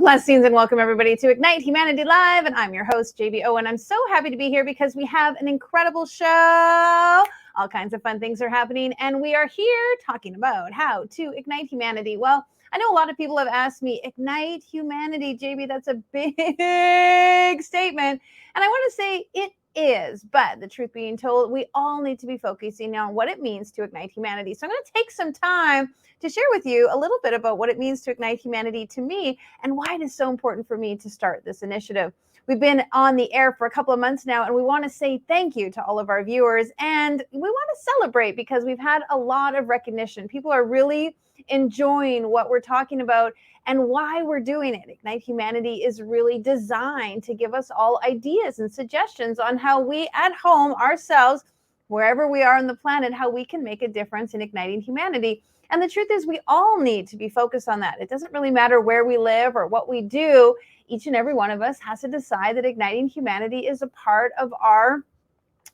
Blessings and welcome everybody to Ignite Humanity Live, and I'm your host, JBO, and I'm so happy to be here because we have an incredible show. All kinds of fun things are happening, and we are here talking about how to ignite humanity. Well, I know a lot of people have asked me, ignite humanity, JB, that's a big statement, and I want to say it is, but the truth being told, we all need to be focusing on what it means to ignite humanity. So I'm going to take some time to share with you a little bit about what it means to ignite humanity to me and why it is so important for me to start this initiative. We've been on the air for a couple of months now, and we want to say thank you to all of our viewers, and we want to celebrate because we've had a lot of recognition. People are really enjoying what we're talking about and why we're doing it. Ignite Humanity is really designed to give us all ideas and suggestions on how we at home ourselves, wherever we are on the planet, how we can make a difference in igniting humanity. And the truth is, we all need to be focused on that. It doesn't really matter where we live or what we do. Each and every one of us has to decide that igniting humanity is a part of our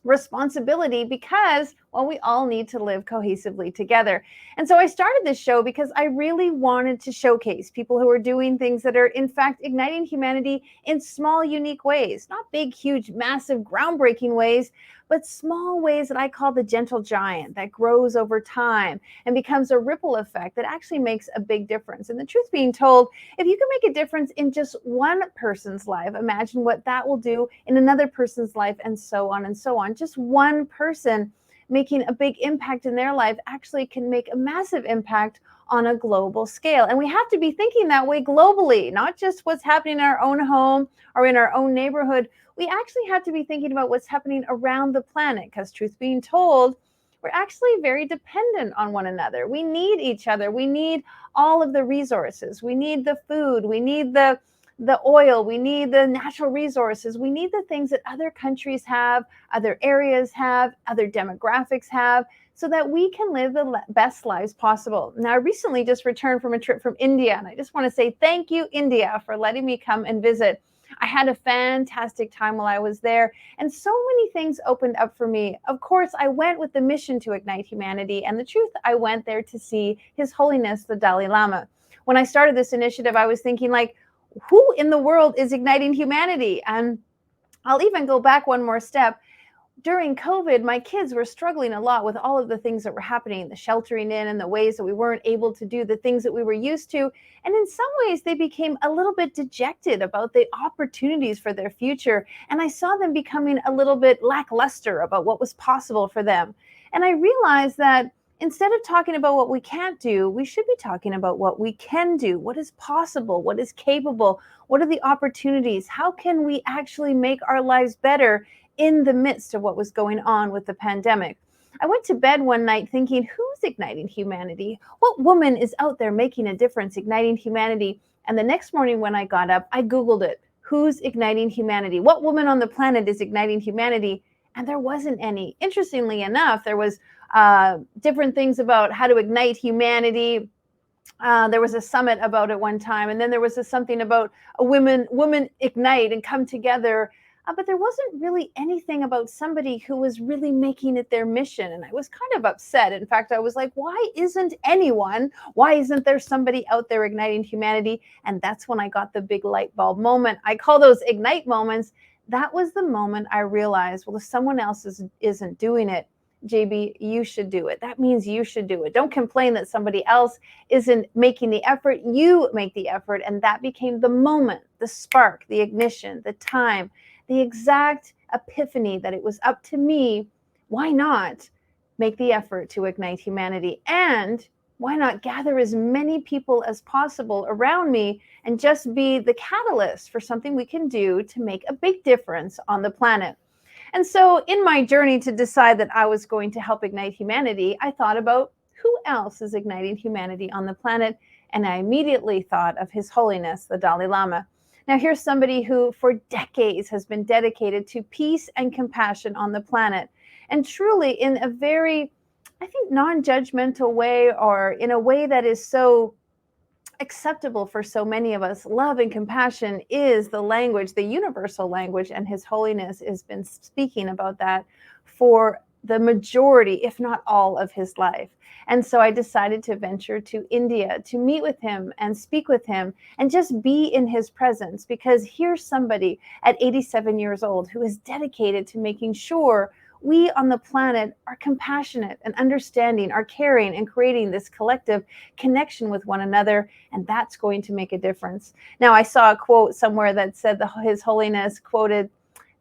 responsibility because, well, we all need to live cohesively together. And so I started this show because I really wanted to showcase people who are doing things that are, in fact, igniting humanity in small, unique ways, not big, huge, massive, groundbreaking ways, but small ways that I call the gentle giant that grows over time and becomes a ripple effect that actually makes a big difference. And the truth being told, if you can make a difference in just one person's life, imagine what that will do in another person's life, and so on and so on. Just one person making a big impact in their life actually can make a massive impact on a global scale. And we have to be thinking that way globally, not just what's happening in our own home or in our own neighborhood. We actually have to be thinking about what's happening around the planet, because truth being told, we're actually very dependent on one another. We need each other. We need all of the resources. We need the food. We need the oil. We need the natural resources. We need the things that other countries have, other areas have, other demographics have, so that we can live the best lives possible. Now, I recently just returned from a trip from India, and I just want to say thank you, India, for letting me come and visit. I had a fantastic time while I was there, and so many things opened up for me. Of course, I went with the mission to ignite humanity, and the truth, I went there to see His Holiness, the Dalai Lama. When I started this initiative, I was thinking, like, who in the world is igniting humanity? And I'll even go back one more step. During COVID, my kids were struggling a lot with all of the things that were happening, the sheltering in and the ways that we weren't able to do the things that we were used to. And in some ways, they became a little bit dejected about the opportunities for their future. And I saw them becoming a little bit lackluster about what was possible for them. And I realized that instead of talking about what we can't do, we should be talking about what we can do, what is possible, what is capable, what are the opportunities, how can we actually make our lives better in the midst of what was going on with the pandemic. I went to bed one night thinking, who's igniting humanity? What woman is out there making a difference, igniting humanity? And the next morning when I got up, I Googled it. Who's igniting humanity? What woman on the planet is igniting humanity? And there wasn't any. Interestingly enough, there was different things about how to ignite humanity. There was a summit about it one time, and then there was something about a women ignite and come together. But there wasn't really anything about somebody who was really making it their mission. And I was kind of upset. In fact, I was like, why isn't there somebody out there igniting humanity? And that's when I got the big light bulb moment. I call those ignite moments. That was the moment I realized, well, if someone else isn't doing it, JB, you should do it. That means you should do it. Don't complain that somebody else isn't making the effort. You make the effort. And that became the moment, the spark, the ignition, the time, the exact epiphany that it was up to me. Why not make the effort to ignite humanity? And why not gather as many people as possible around me and just be the catalyst for something we can do to make a big difference on the planet? And so in my journey to decide that I was going to help ignite humanity, I thought about who else is igniting humanity on the planet. And I immediately thought of His Holiness, the Dalai Lama. Now, here's somebody who for decades has been dedicated to peace and compassion on the planet. And truly in a very, I think, non-judgmental way, or in a way that is so acceptable for so many of us. Love and compassion is the language, the universal language, and His Holiness has been speaking about that for the majority, if not all, of his life. And so I decided to venture to India to meet with him and speak with him and just be in his presence, because here's somebody at 87 years old who is dedicated to making sure we on the planet are compassionate and understanding, are caring and creating this collective connection with one another. And that's going to make a difference. Now, I saw a quote somewhere that said His Holiness quoted,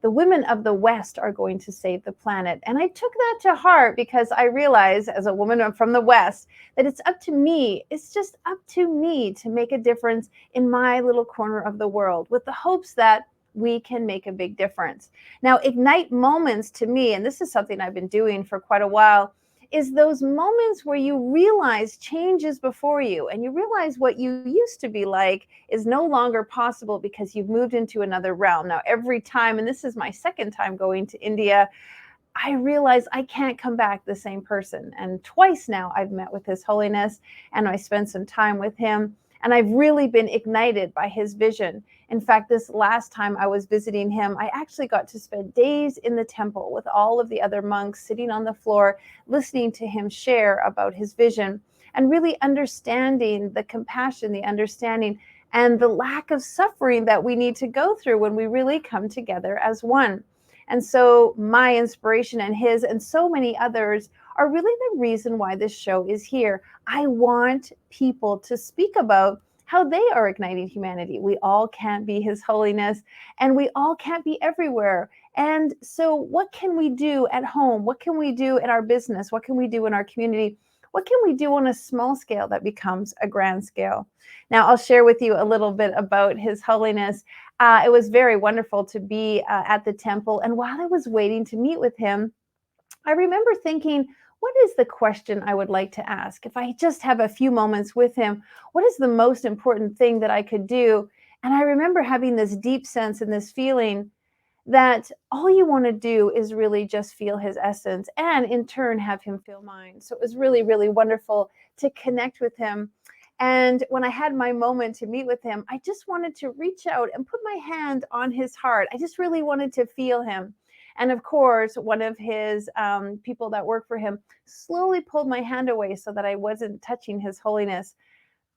"The women of the West are going to save the planet." And I took that to heart, because I realize as a woman from the West that it's up to me. It's just up to me to make a difference in my little corner of the world, with the hopes that we can make a big difference. Now, ignite moments to me, and this is something I've been doing for quite a while, is those moments where you realize change is before you, and you realize what you used to be like is no longer possible because you've moved into another realm. Now, every time, and this is my second time going to India, I realize I can't come back the same person. And twice now I've met with His Holiness and I spent some time with him. And I've really been ignited by his vision. In fact, this last time I was visiting him, I actually got to spend days in the temple with all of the other monks, sitting on the floor, listening to him share about his vision and really understanding the compassion, the understanding, and the lack of suffering that we need to go through when we really come together as one. And so my inspiration and his and so many others are really the reason why this show is here. I want people to speak about how they are igniting humanity. We all can't be His Holiness, and we all can't be everywhere. And so what can we do at home? What can we do in our business? What can we do in our community? What can we do on a small scale that becomes a grand scale? Now, I'll share with you a little bit about His Holiness. It was very wonderful to be at the temple. And while I was waiting to meet with him, I remember thinking, what is the question I would like to ask? If I just have a few moments with him, what is the most important thing that I could do? And I remember having this deep sense and this feeling that all you want to do is really just feel his essence and in turn have him feel mine. So it was really, really wonderful to connect with him. And when I had my moment to meet with him, I just wanted to reach out and put my hand on his heart. I just really wanted to feel him. And of course, one of his people that work for him slowly pulled my hand away so that I wasn't touching His Holiness.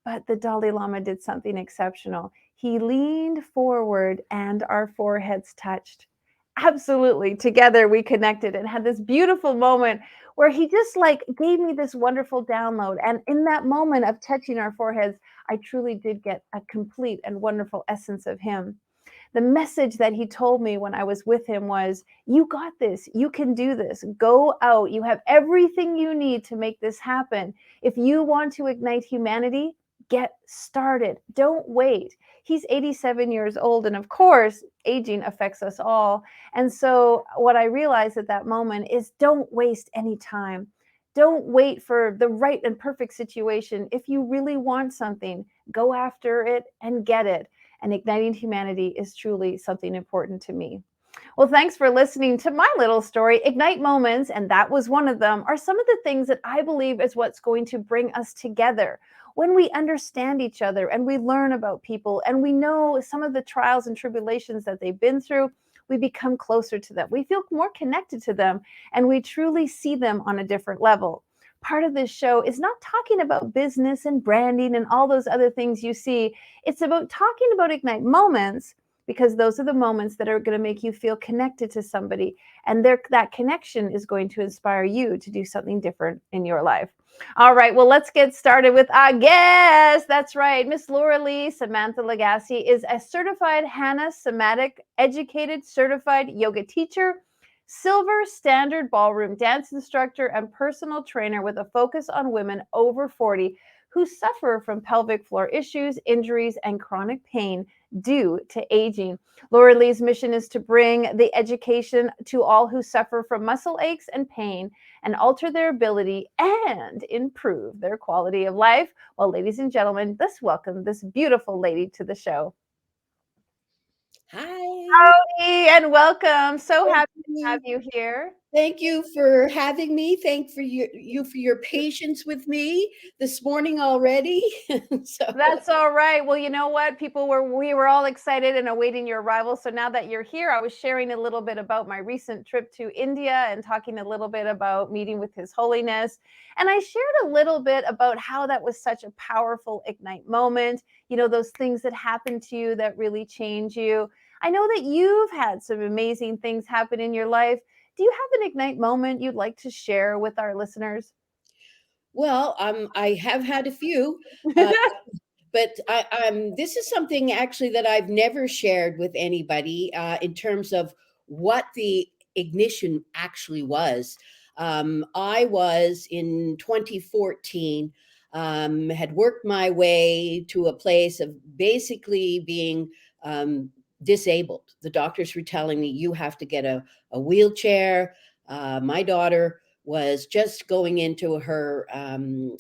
But the Dalai Lama did something exceptional. He leaned forward and our foreheads touched. Absolutely. Together we connected and had this beautiful moment where he just like gave me this wonderful download. And in that moment of touching our foreheads, I truly did get a complete and wonderful essence of him. The message that he told me when I was with him was, you got this. You can do this. Go out. You have everything you need to make this happen. If you want to ignite humanity, get started. Don't wait. He's 87 years old. And of course, aging affects us all. And so what I realized at that moment is, don't waste any time. Don't wait for the right and perfect situation. If you really want something, go after it and get it. And igniting humanity is truly something important to me. Well, thanks for listening to my little story. Ignite moments, and that was one of them, are some of the things that I believe is what's going to bring us together. When we understand each other and we learn about people and we know some of the trials and tribulations that they've been through, we become closer to them. We feel more connected to them, and we truly see them on a different level. Part of this show is not talking about business and branding and all those other things you see. It's about talking about ignite moments, because those are the moments that are going to make you feel connected to somebody. And that connection is going to inspire you to do something different in your life. All right, well, let's get started with our guest. That's right. Miss Lora-Lee Samantha Legassie is a certified Hanna Somatic Educated certified yoga teacher, silver standard ballroom dance instructor, and personal trainer with a focus on women over 40 who suffer from pelvic floor issues, injuries, and chronic pain due to aging. Lora-Lee's mission is to bring the education to all who suffer from muscle aches and pain and alter their ability and improve their quality of life. Well, ladies and gentlemen, let's welcome this beautiful lady to the show. Hi. Howdy and welcome. So Thank happy to have you. you here. Thank you for having me. Thank for you for your patience with me this morning already. So That's all right. Well, you know what? We were all excited and awaiting your arrival. So now that you're here, I was sharing a little bit about my recent trip to India and talking a little bit about meeting with His Holiness. And I shared a little bit about how that was such a powerful Ignite moment. You know, those things that happen to you that really change you. I know that you've had some amazing things happen in your life. Do you have an Ignite moment you'd like to share with our listeners? well, I have had a few, uh, but this is something actually that I've never shared with anybody in terms of what the ignition actually was. I was in 2014, had worked my way to a place of basically being disabled. The doctors were telling me, you have to get a wheelchair. My daughter was just going into her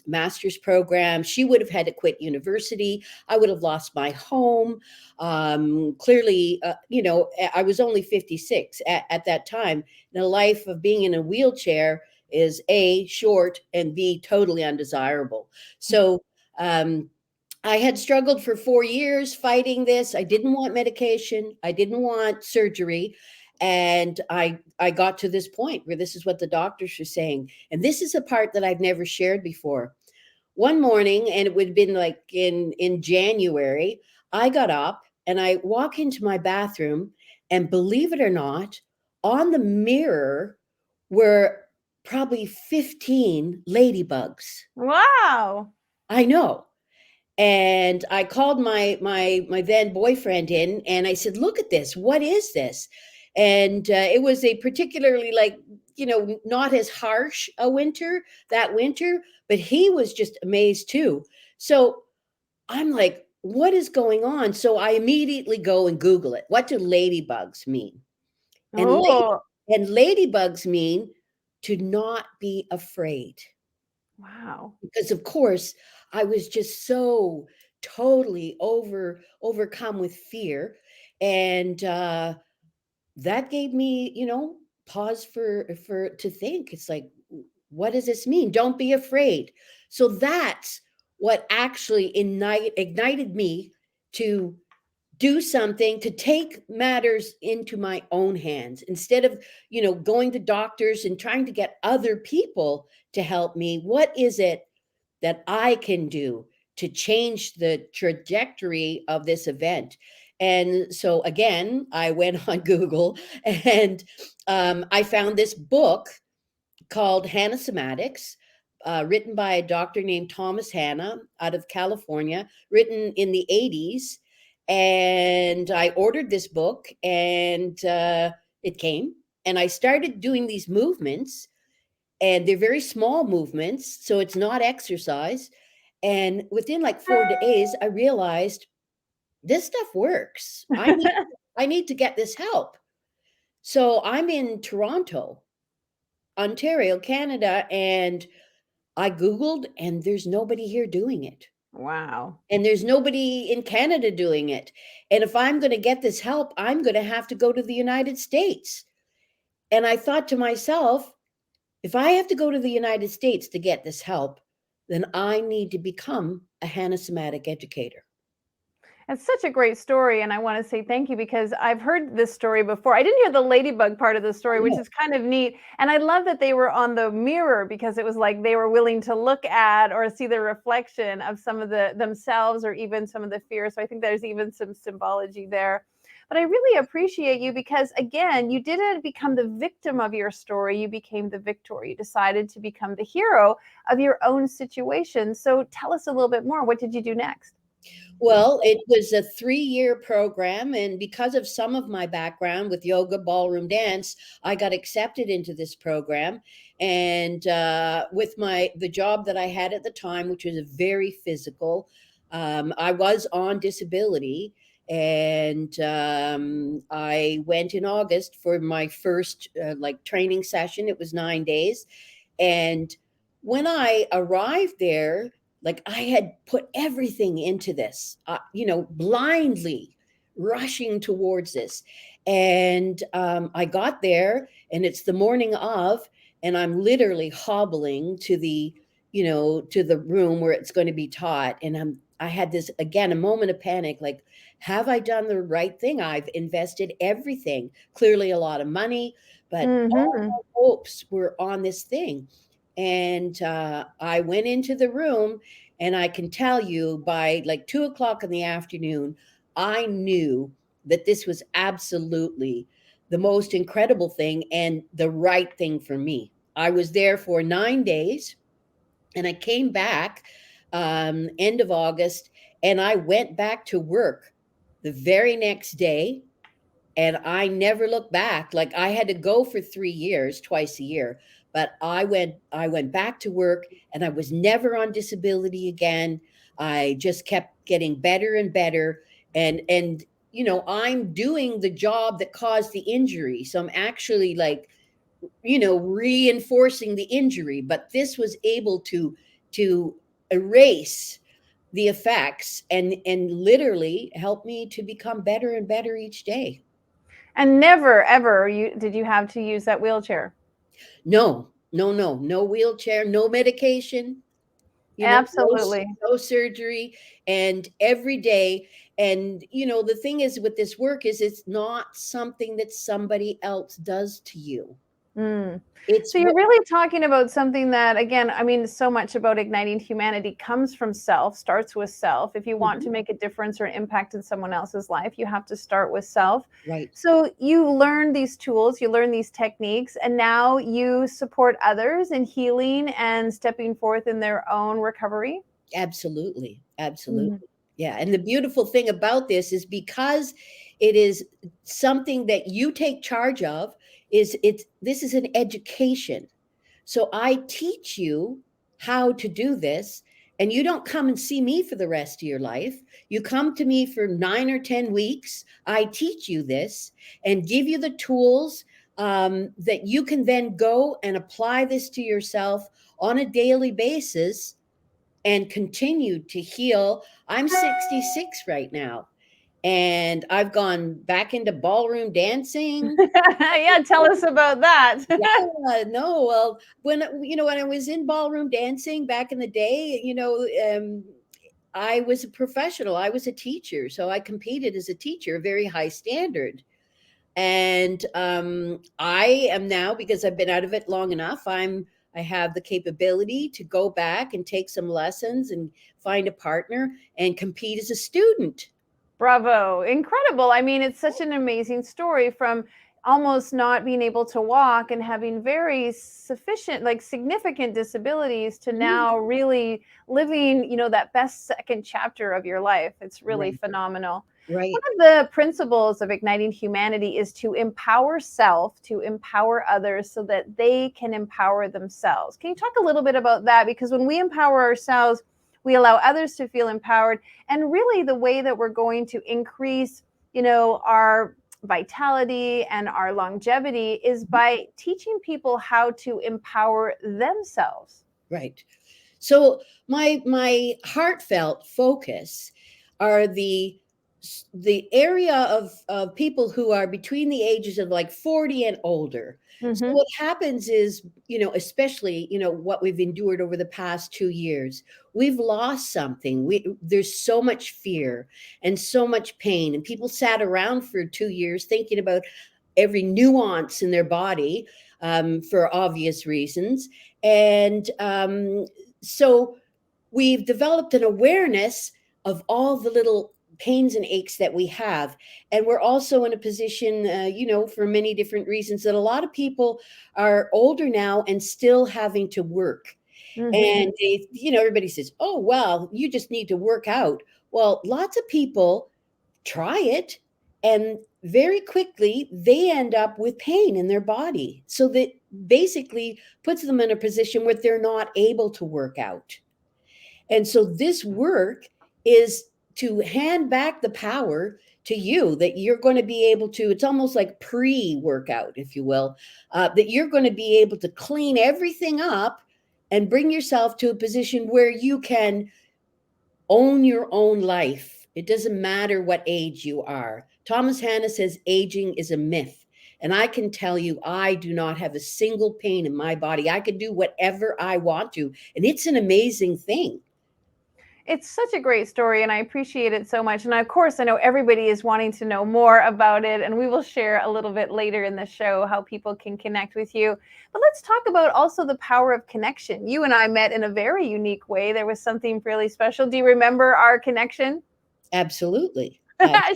master's program. She would have had to quit university. I would have lost my home. Clearly, I was only 56 at that time. The life of being in a wheelchair is A, short, and B, totally undesirable. So, I had struggled for 4 years fighting this. I didn't want medication. I didn't want surgery. And I got to this point where this is what the doctors are saying. And this is a part that I've never shared before. One morning, and it would have been like in January, I got up and I walk into my bathroom, and believe it or not, on the mirror were probably 15 ladybugs. Wow. I know. And I called my then boyfriend in, and I said, "Look at this. What is this?" And it was a particularly, like, not as harsh a winter that winter, but he was just amazed too. So I'm like, "What is going on?" So I immediately go and Google it. What do ladybugs mean? And Oh, ladybugs mean to not be afraid, wow. because of course I was just so totally overcome with fear. And that gave me, pause for to think. It's like, what does this mean? Don't be afraid. So that's what actually ignited me to do something, to take matters into my own hands instead of, going to doctors and trying to get other people to help me. What is it that I can do to change the trajectory of this event? And so again, I went on Google, and I found this book called Hanna Somatics, written by a doctor named Thomas Hanna out of California, written in the 80s. And I ordered this book, and it came. And I started doing these movements, and they're very small movements, so it's not exercise. And within like 4 days, I realized this stuff works. I need to get this help. So I'm in Toronto, Ontario, Canada, and I Googled, and there's nobody here doing it. Wow. And there's nobody in Canada doing it. And if I'm going to get this help, I'm going to have to go to the United States. And I thought to myself, if I have to go to the United States to get this help, then I need to become a Hanna Somatic educator. It's such a great story, and I want to say thank you because I've heard this story before. I didn't hear the ladybug part of the story, which Yeah. is kind of neat. And I love that they were on the mirror because it was like they were willing to look at or see the reflection of some of the themselves or even some of the fear. So I think there's even some symbology there. But I really appreciate you because, again, you didn't become the victim of your story. You became the victor. You decided to become the hero of your own situation. So tell us a little bit more. What did you do next? Well, it was a 3-year program, and because of some of my background with yoga, ballroom dance, I got accepted into this program. And with the job that I had at the time, which was very physical, I was on disability, and I went in August for my first like training session. It was 9 days, and when I arrived there, like, I had put everything into this, blindly rushing towards this. And I got there, and it's the morning of, and I'm literally hobbling to the, to the room where it's going to be taught. And I had this, again, a moment of panic, like, have I done the right thing? I've invested everything, clearly a lot of money, but all Mm-hmm. my hopes were on this thing. And I went into the room, and I can tell you by like 2 o'clock in the afternoon, I knew that this was absolutely the most incredible thing and the right thing for me. I was there for 9 days, and I came back end of August, and I went back to work the very next day, and I never looked back. Like, I had to go for 3 years, twice a year, but I went back to work, and I was never on disability again. I just kept getting better and better, and I'm doing the job that caused the injury, so I'm actually like, reinforcing the injury, but this was able to erase the effects and literally help me to become better and better each day. And never ever did you have to use that wheelchair? No, no, no, no wheelchair, no medication, no, Absolutely. no surgery, and every day. And the thing is with this work is it's not something that somebody else does to you. Mm. It's So you're what. really talking about something that, again, I mean, so much about igniting humanity comes from self, starts with self. If you want Mhm, to make a difference or impact in someone else's life, you have to start with self. right. So you learn these tools, you learn these techniques, and now you support others in healing and stepping forth in their own recovery. Absolutely, absolutely. Mhm. Yeah, and the beautiful thing about this is because it is something that you take charge of, is it's this is an education. So I teach you how to do this, and you don't come and see me for the rest of your life. You come to me for 9 or 10 weeks. I teach you this and give you the tools that you can then go and apply this to yourself on a daily basis and continued to heal. I'm 66 right now, and I've gone back into ballroom dancing. Yeah, tell us about that. Yeah, no, well, when I was in ballroom dancing back in the day, I was a professional. I was a teacher, so I competed as a teacher, a very high standard. And I am now, because I've been out of it long enough, I have the capability to go back and take some lessons and find a partner and compete as a student. Bravo. Incredible. I mean, it's such an amazing story from almost not being able to walk and having very sufficient, like significant disabilities to Mhm. now really living, that best second chapter of your life. It's really Right, phenomenal. One right. of the principles of igniting humanity is to empower self, to empower others so that they can empower themselves. Can you talk a little bit about that? Because when we empower ourselves, we allow others to feel empowered, and really the way that we're going to increase our vitality and our longevity is by teaching people how to empower themselves. Right. So my heartfelt focus are the area of people who are between the ages of like 40 and older. So Hmm. what happens is, especially, what we've endured over the past 2 years, we've lost something. There's so much fear and so much pain, and people sat around for 2 years thinking about every nuance in their body, for obvious reasons. And so we've developed an awareness of all the little pains and aches that we have. And we're also in a position, for many different reasons, that a lot of people are older now and still having to work. Hmm. And everybody says, oh, well, you just need to work out. Well, lots of people try it, and very quickly they end up with pain in their body. So that basically puts them in a position where they're not able to work out. And so this work is to hand back the power to you, that you're going to be able to, it's almost like pre-workout, if you will, that you're going to be able to clean everything up and bring yourself to a position where you can own your own life It doesn't matter what age you are. Thomas Hanna says aging is a myth. And I can tell you, I do not have a single pain in my body. I can do whatever I want to. And it's an amazing thing. It's such a great story, and I appreciate it so much. And of course, I know everybody is wanting to know more about it, and we will share a little bit later in the show how people can connect with you. But let's talk about also the power of connection. You and I met in a very unique way. There was something really special. Do you remember our connection? Absolutely. I,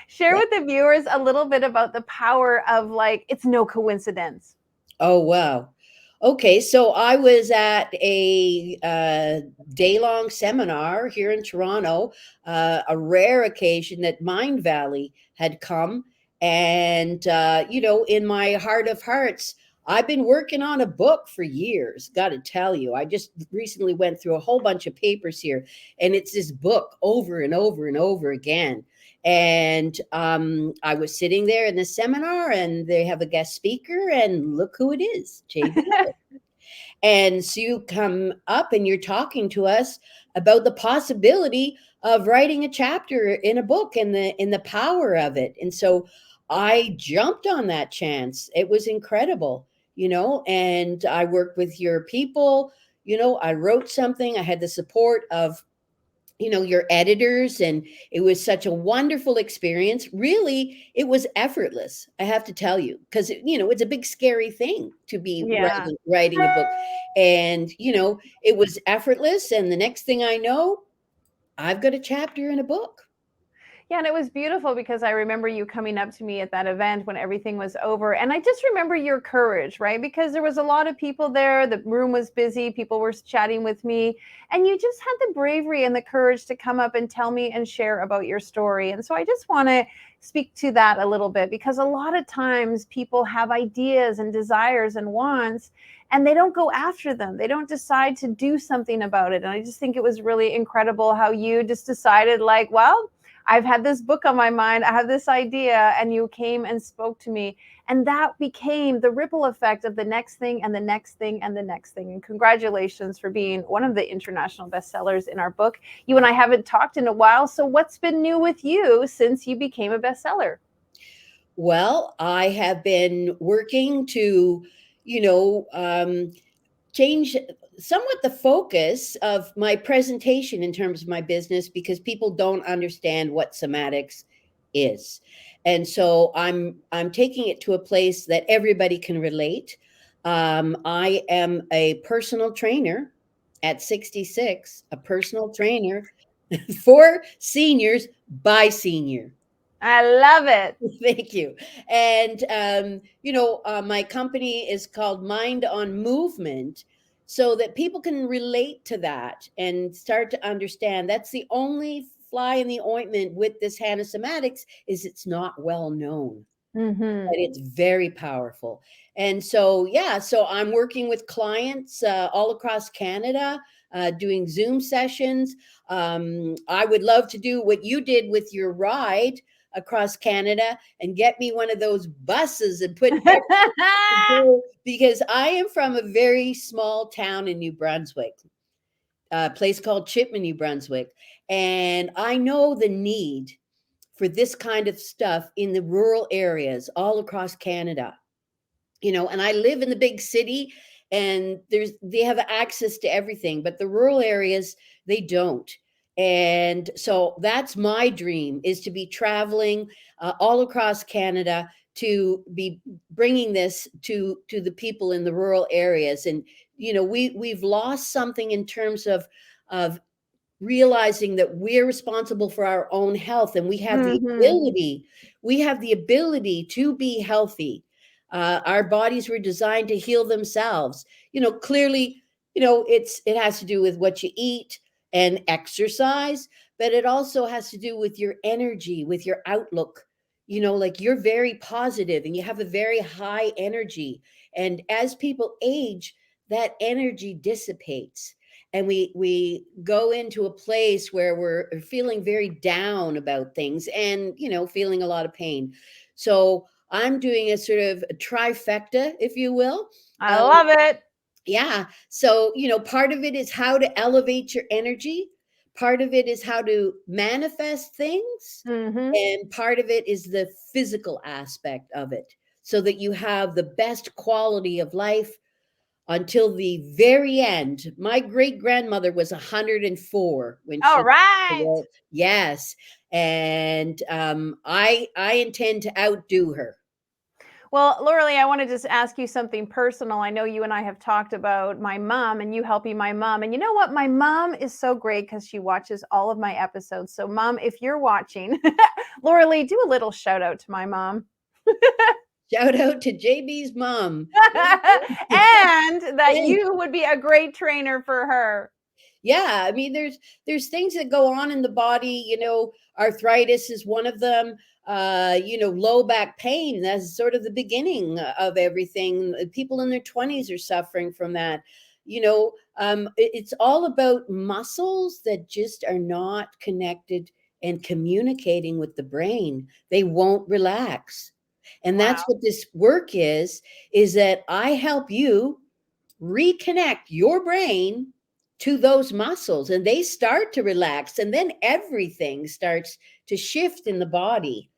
Share yeah. with the viewers a little bit about the power of, like, it's no coincidence. Oh, wow. Okay, so I was at a day-long seminar here in Toronto, a rare occasion that Mind Valley had come. And, in my heart of hearts, I've been working on a book for years, got to tell you. I just recently went through a whole bunch of papers here, and it's this book over and over and over again. And I was sitting there in the seminar, and they have a guest speaker, and look who it is, JB. And so you come up and you're talking to us about the possibility of writing a chapter in a book and the power of it. And so I jumped on that chance. It was incredible, and I worked with your people. I wrote something. I had the support of your editors, and it was such a wonderful experience. Really, it was effortless, I have to tell you, because it's a big scary thing to be Yeah. writing a book. And it was effortless, and the next thing I know, I've got a chapter in a book. Yeah, and it was beautiful because I remember you coming up to me at that event when everything was over. And I just remember your courage, right? Because there was a lot of people there, the room was busy, people were chatting with me, and you just had the bravery and the courage to come up and tell me and share about your story. And so I just want to speak to that a little bit, because a lot of times people have ideas and desires and wants, and they don't go after them. They don't decide to do something about it. And I just think it was really incredible how you just decided, like, well, I've had this book on my mind. I have this idea, and you came and spoke to me. And that became the ripple effect of the next thing and the next thing and the next thing. And congratulations for being one of the international bestsellers in our book. You and I haven't talked in a while. So, what's been new with you since you became a bestseller? Well, I have been working to, you know, change somewhat the focus of my presentation in terms of my business, because people don't understand what somatics is. And so I'm taking it to a place that everybody can relate. I am a personal trainer at 66, a personal trainer for seniors by senior. I love it. Thank you. And, my company is called Mind on Movement, so that people can relate to that and start to understand. That's the only fly in the ointment with this Hanna Somatics, is it's not well known, Mm-hmm. but it's very powerful. And so, yeah, so I'm working with clients all across Canada, doing Zoom sessions. I would love to do what you did with your ride across Canada and get me one of those buses and put because I am from a very small town in New Brunswick, a place called Chipman, New Brunswick, and I know the need for this kind of stuff in the rural areas all across Canada. And I live in the big city, and they have access to everything, but the rural areas, they don't. And so that's my dream, is to be traveling all across Canada, to be bringing this to the people in the rural areas. And we've lost something in terms of realizing that we're responsible for our own health, and Mm-hmm. we have the ability to be healthy. Our bodies were designed to heal themselves. Clearly, it has to do with what you eat and exercise, but it also has to do with your energy, with your outlook. Like, you're very positive and you have a very high energy, and as people age, that energy dissipates, and we go into a place where we're feeling very down about things, and feeling a lot of pain. So I'm doing a sort of a trifecta, if you will. I um, love it. yeah, so part of it is how to elevate your energy. part of it is how to manifest things, Mm-hmm. and part of it is the physical aspect of it, so that you have the best quality of life until the very end. My great grandmother was 104 when All she left the right. world. Yes, and I intend to outdo her. Well, Lora-Lee, I want to just ask you something personal. I know you and I have talked about my mom and you helping my mom. And you know what? My mom is so great because she watches all of my episodes. So, Mom, if you're watching, Lora-Lee, do a little shout out to my mom. Shout out to JB's mom. And that And you would be a great trainer for her. yeah, I mean, there's things that go on in the body. Arthritis is one of them. Low back pain, that's sort of the beginning of everything. People in their 20s are suffering from that. It's all about muscles that just are not connected and communicating with the brain. They won't relax. And Wow. that's what this work is that I help you reconnect your brain to those muscles, and they start to relax, and then everything starts to shift in the body.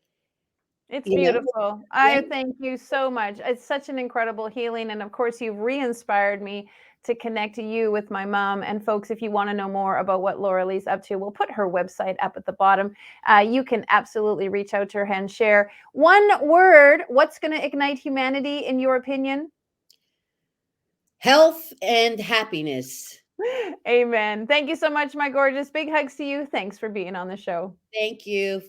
It's you know beautiful. yeah. I thank you so much. It's such an incredible healing. And of course, you've re inspired me to connect to you with my mom. And folks, if you want to know more about what Lora-Lee's up to, we'll put her website up at the bottom. You can absolutely reach out to her and share one word. What's going to ignite humanity, in your opinion? Health and happiness. Amen. Thank you so much, my gorgeous. Big hugs to you. Thanks for being on the show. Thank you.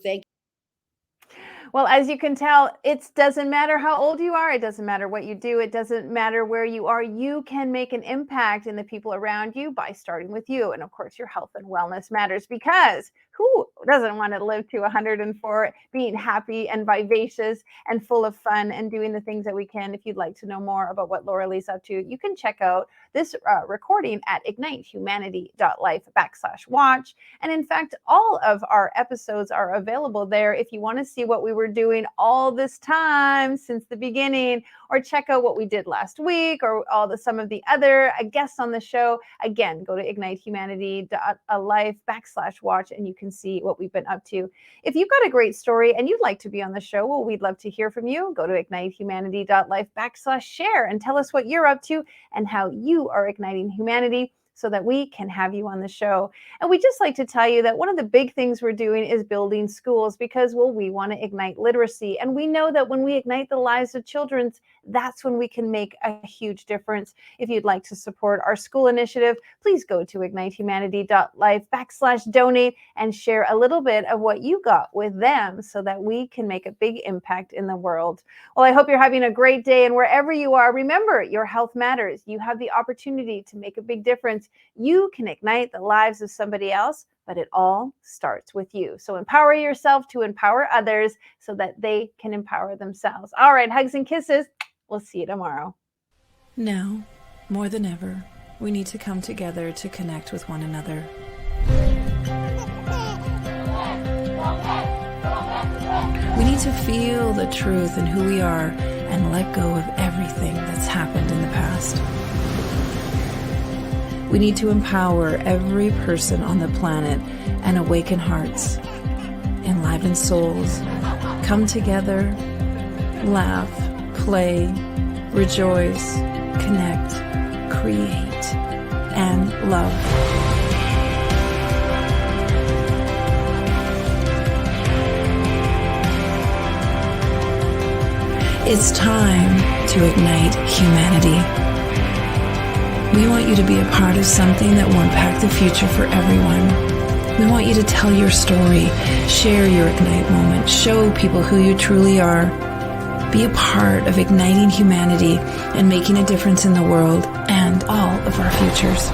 Well, as you can tell, it doesn't matter how old you are. It doesn't matter what you do. It doesn't matter where you are. You can make an impact in the people around you by starting with you. And of course, your health and wellness matters, because who doesn't want to live to 104 being happy and vivacious and full of fun and doing the things that we can? If you'd like to know more about what Lora-Lee's up to, you can check out this recording at ignitehumanity.life/watch. And in fact, all of our episodes are available there if you want to see what we were doing all this time since the beginning, or check out what we did last week, or some of the other guests on the show. Again, go to ignitehumanity.life/watch and you can see what we've been up to. If you've got a great story and you'd like to be on the show, well, we'd love to hear from you. Go to ignitehumanity.life/share and tell us what you're up to and how you are igniting humanity, so that we can have you on the show. And we just like to tell you that one of the big things we're doing is building schools, because, well, we want to ignite literacy. And we know that when we ignite the lives of children, that's when we can make a huge difference. If you'd like to support our school initiative, please go to ignitehumanity.life/donate and share a little bit of what you got with them, so that we can make a big impact in the world. Well, I hope you're having a great day. And wherever you are, remember, your health matters. You have the opportunity to make a big difference. You can ignite the lives of somebody else, but it all starts with you. So empower yourself to empower others, so that they can empower themselves. All right, hugs and kisses. We'll see you tomorrow. Now, more than ever, we need to come together to connect with one another. We need to feel the truth in who we are and let go of everything that's happened in the past. We need to empower every person on the planet and awaken hearts, enliven souls, come together, laugh, play, rejoice, connect, create, and love. It's time to ignite humanity. We want you to be a part of something that will impact the future for everyone. We want you to tell your story, share your Ignite moment, show people who you truly are. Be a part of igniting humanity and making a difference in the world and all of our futures.